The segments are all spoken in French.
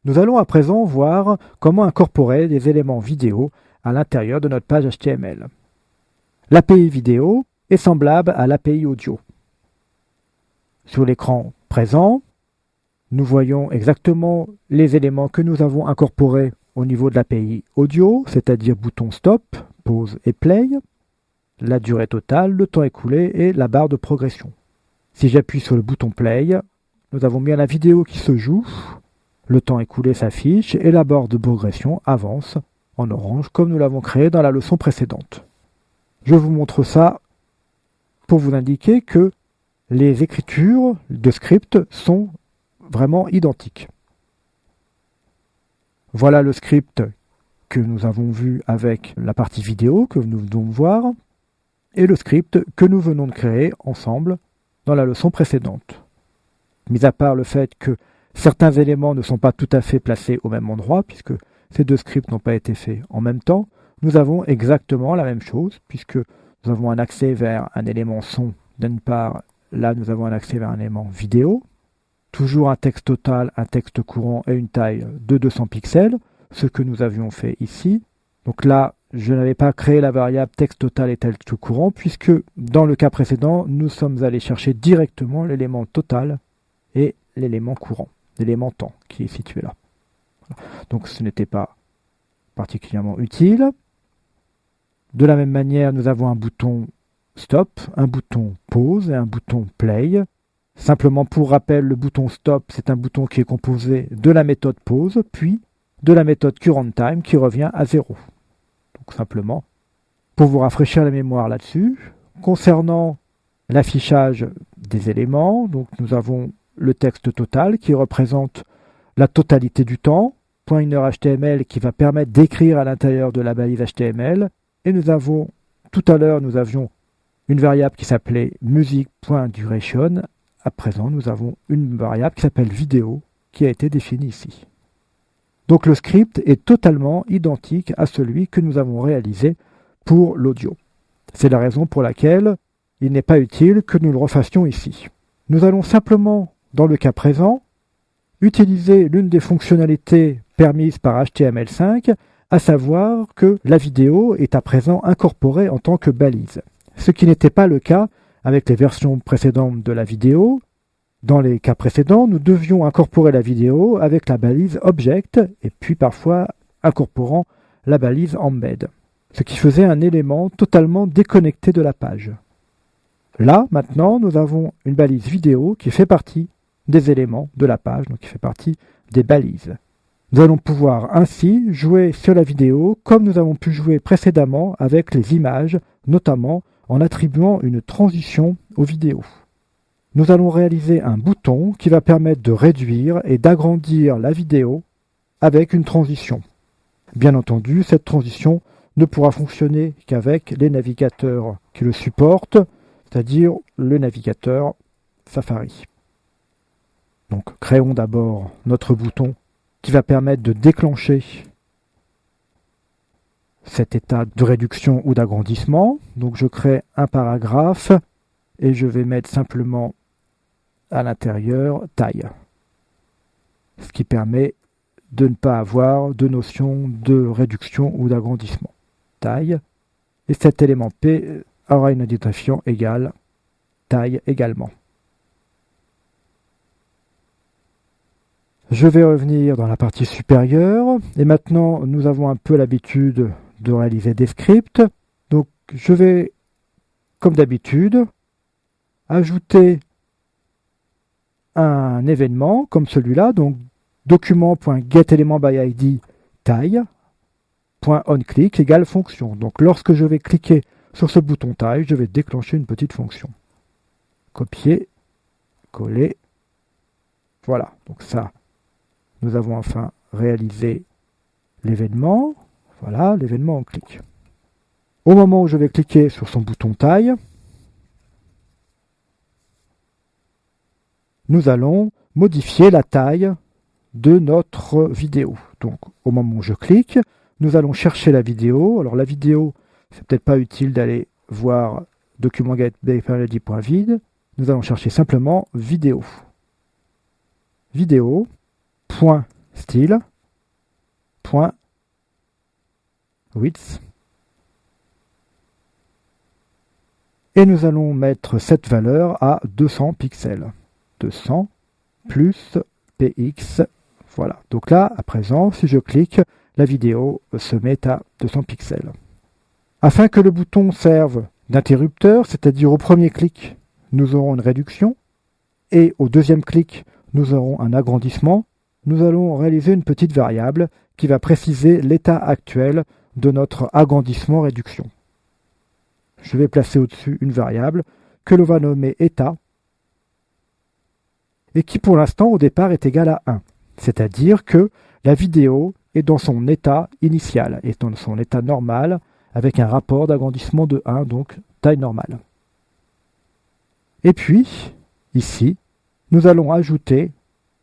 Nous allons à présent voir comment incorporer des éléments vidéo à l'intérieur de notre page HTML. L'API vidéo est semblable à l'API audio. Sur l'écran présent, nous voyons exactement les éléments que nous avons incorporés au niveau de l'API audio, c'est-à-dire bouton stop, pause et play, la durée totale, le temps écoulé et la barre de progression. Si j'appuie sur le bouton play, nous avons bien la vidéo qui se joue, le temps écoulé s'affiche et la barre de progression avance en orange comme nous l'avons créé dans la leçon précédente. Je vous montre ça pour vous indiquer que les écritures de script sont vraiment identiques. Voilà le script que nous avons vu avec la partie vidéo que nous venons de voir et le script que nous venons de créer ensemble dans la leçon précédente. Mis à part le fait que certains éléments ne sont pas tout à fait placés au même endroit, puisque ces deux scripts n'ont pas été faits en même temps, nous avons exactement la même chose, puisque nous avons un accès vers un élément son d'une part, là nous avons un accès vers un élément vidéo, toujours un texte total, un texte courant et une taille de 200 pixels, ce que nous avions fait ici. Donc là, je n'avais pas créé la variable texte total et texte courant, puisque dans le cas précédent, nous sommes allés chercher directement l'élément total et l'élément courant, l'élément temps qui est situé là. Donc ce n'était pas particulièrement utile. De la même manière, nous avons un bouton stop, un bouton pause et un bouton play. Simplement pour rappel, le bouton stop, c'est un bouton qui est composé de la méthode pause, puis de la méthode currentTime qui revient à 0. Donc simplement, pour vous rafraîchir la mémoire là-dessus, concernant l'affichage des éléments, donc nous avons le texte total qui représente la totalité du temps, pointer HTML qui va permettre d'écrire à l'intérieur de la balise HTML, et nous avons, tout à l'heure, nous avions une variable qui s'appelait music.duration. À présent, nous avons une variable qui s'appelle vidéo qui a été définie ici. Donc le script est totalement identique à celui que nous avons réalisé pour l'audio. C'est la raison pour laquelle il n'est pas utile que nous le refassions ici. Nous allons simplement, dans le cas présent, utiliser l'une des fonctionnalités permises par HTML5, à savoir que la vidéo est à présent incorporée en tant que balise. Ce qui n'était pas le cas avec les versions précédentes de la vidéo. Dans les cas précédents, nous devions incorporer la vidéo avec la balise Object et puis parfois incorporant la balise Embed, ce qui faisait un élément totalement déconnecté de la page. Là, maintenant, nous avons une balise vidéo qui fait partie des éléments de la page, donc qui fait partie des balises. Nous allons pouvoir ainsi jouer sur la vidéo comme nous avons pu jouer précédemment avec les images, notamment en attribuant une transition aux vidéos. Nous allons réaliser un bouton qui va permettre de réduire et d'agrandir la vidéo avec une transition. Bien entendu, cette transition ne pourra fonctionner qu'avec les navigateurs qui le supportent, c'est-à-dire le navigateur Safari. Donc créons d'abord notre bouton qui va permettre de déclencher cet état de réduction ou d'agrandissement. Donc je crée un paragraphe et je vais mettre simplement à l'intérieur taille. Ce qui permet de ne pas avoir de notion de réduction ou d'agrandissement. Taille. Et cet élément P aura une identifiant égale taille également. Je vais revenir dans la partie supérieure et maintenant nous avons un peu l'habitude de réaliser des scripts. Donc je vais, comme d'habitude, ajouter un événement comme celui-là, donc document.getElementById taille.onClick égale fonction. Donc lorsque je vais cliquer sur ce bouton taille, je vais déclencher une petite fonction. Copier, coller, voilà. Donc ça, nous avons enfin réalisé l'événement. Voilà, l'événement onClick. Au moment où je vais cliquer sur son bouton taille, nous allons modifier la taille de notre vidéo. Donc, au moment où je clique, nous allons chercher la vidéo. Alors, la vidéo, c'est peut-être pas utile d'aller voir document getById.vid. Nous allons chercher simplement vidéo. Vidéo.style style point width et nous allons mettre cette valeur à 200 pixels. 200 plus px, voilà. Donc là, à présent, si je clique, la vidéo se met à 200 pixels. Afin que le bouton serve d'interrupteur, c'est-à-dire au premier clic, nous aurons une réduction, et au deuxième clic, nous aurons un agrandissement, nous allons réaliser une petite variable qui va préciser l'état actuel de notre agrandissement-réduction. Je vais placer au-dessus une variable que l'on va nommer état, et qui pour l'instant au départ est égale à 1. C'est-à-dire que la vidéo est dans son état initial, est dans son état normal, avec un rapport d'agrandissement de 1, donc taille normale. Et puis, ici, nous allons ajouter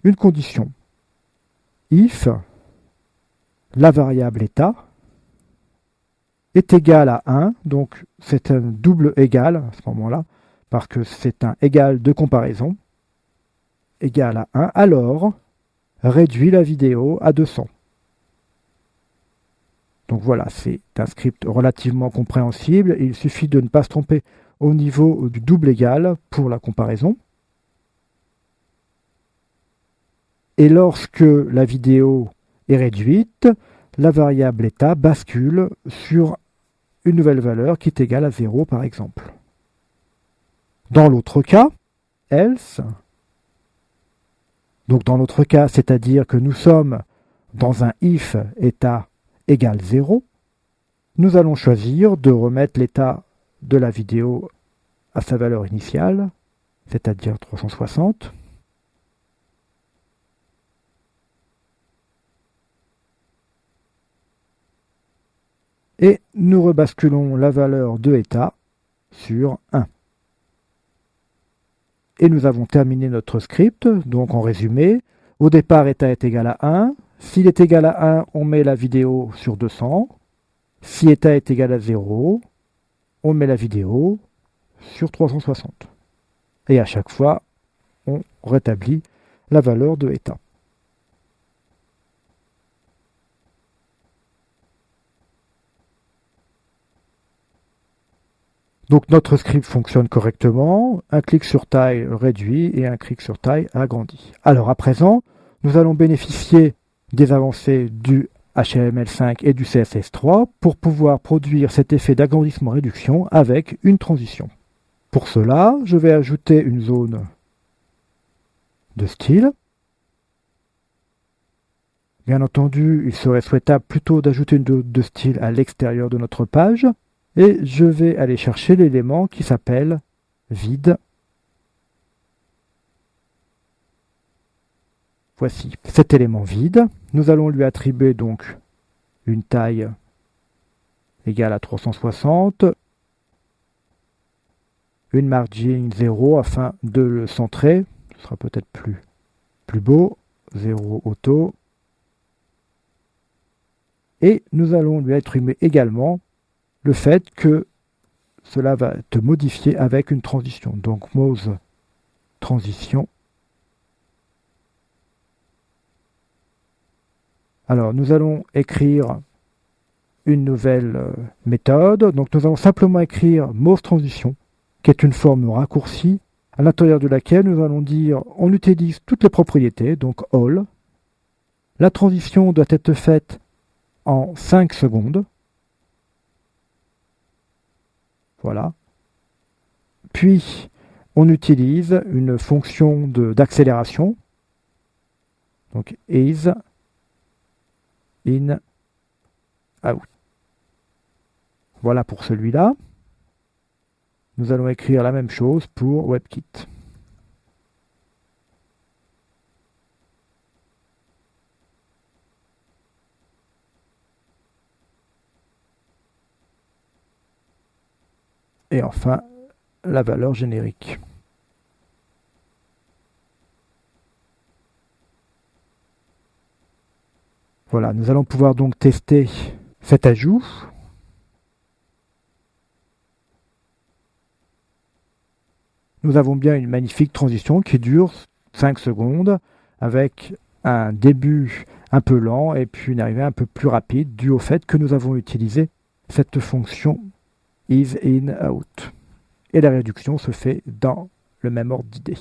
une condition. If la variable état est égale à 1, donc c'est un double égal à ce moment-là, parce que c'est un égal de comparaison, égal à 1, alors réduit la vidéo à 200. Donc voilà, c'est un script relativement compréhensible. Il suffit de ne pas se tromper au niveau du double égal pour la comparaison. Et lorsque la vidéo est réduite, la variable état bascule sur une nouvelle valeur qui est égale à 0 par exemple. Dans l'autre cas, else, donc dans l'autre cas, c'est-à-dire que nous sommes dans un if état égale 0, nous allons choisir de remettre l'état de la vidéo à sa valeur initiale, c'est-à-dire 360. Et nous rebasculons la valeur de état sur 1. Et nous avons terminé notre script. Donc en résumé, au départ état est égal à 1. S'il est égal à 1, on met la vidéo sur 200. Si état est égal à 0, on met la vidéo sur 360. Et à chaque fois, on rétablit la valeur de état. Donc notre script fonctionne correctement, un clic sur taille réduit et un clic sur taille agrandi. Alors à présent, nous allons bénéficier des avancées du HTML5 et du CSS3 pour pouvoir produire cet effet d'agrandissement-réduction avec une transition. Pour cela, je vais ajouter une zone de style. Bien entendu, il serait souhaitable plutôt d'ajouter une zone de style à l'extérieur de notre page. Et je vais aller chercher l'élément qui s'appelle vide. Voici cet élément vide. Nous allons lui attribuer donc une taille égale à 360, une margin 0 afin de le centrer. Ce sera peut-être plus beau. 0 auto. Et nous allons lui attribuer également le fait que cela va être modifié avec une transition. Donc Moz transition. Alors nous allons écrire une nouvelle méthode. Donc nous allons simplement écrire Moz transition, qui est une forme raccourcie, à l'intérieur de laquelle nous allons dire on utilise toutes les propriétés, donc all. La transition doit être faite en 5 secondes. Voilà. Puis, on utilise une fonction d'accélération. Donc, is in out. Voilà pour celui-là. Nous allons écrire la même chose pour WebKit. Et enfin, la valeur générique. Voilà, nous allons pouvoir donc tester cet ajout. Nous avons bien une magnifique transition qui dure 5 secondes avec un début un peu lent et puis une arrivée un peu plus rapide dû au fait que nous avons utilisé cette fonction is in out. Et la réduction se fait dans le même ordre d'idées.